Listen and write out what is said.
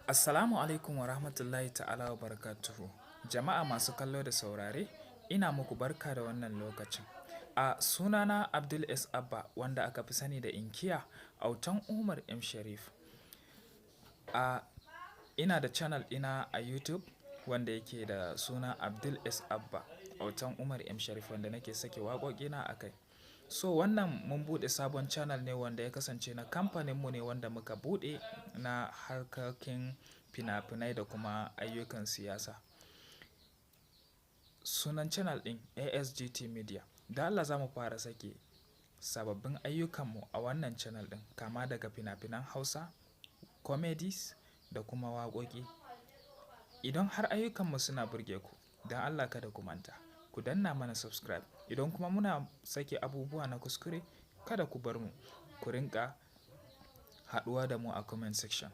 Assalamu alaikum wa rahmatullahi ta'ala wa barakatuhu. Jama'a masu kallo da saurare, ina muku barka da wannan lokacin. A sunana Abdul S. Abba wanda aka fi sani da inkiya autan Umar M. Sharif. Ina da channel ɗina a YouTube wanda yake da suna Abdul S. Abba autan Umar M. Sharif wanda nake sake waƙoƙina a kai. So wannan mun buɗe sabon channel ne wanda ya kasance na kamfaninmu ne wanda muka buɗe na harkokin fina-finai da kuma ayyukan siyasa. Sunan channel ɗin ASGT Media. Da Allah za mu fara sake sababbin ayyukanmu a wannan channel ɗin, kama daga fina-finan Hausa, comedies da kuma waƙoƙi. Idan har ayyukanmu suna burge ku, don Allah kada ku manta, ku danna mana subscribe. Idan kuma muna sake abubuwa na kuskure, kada ku bar mu, ku rinƙa haɗuwa da mu a comment section.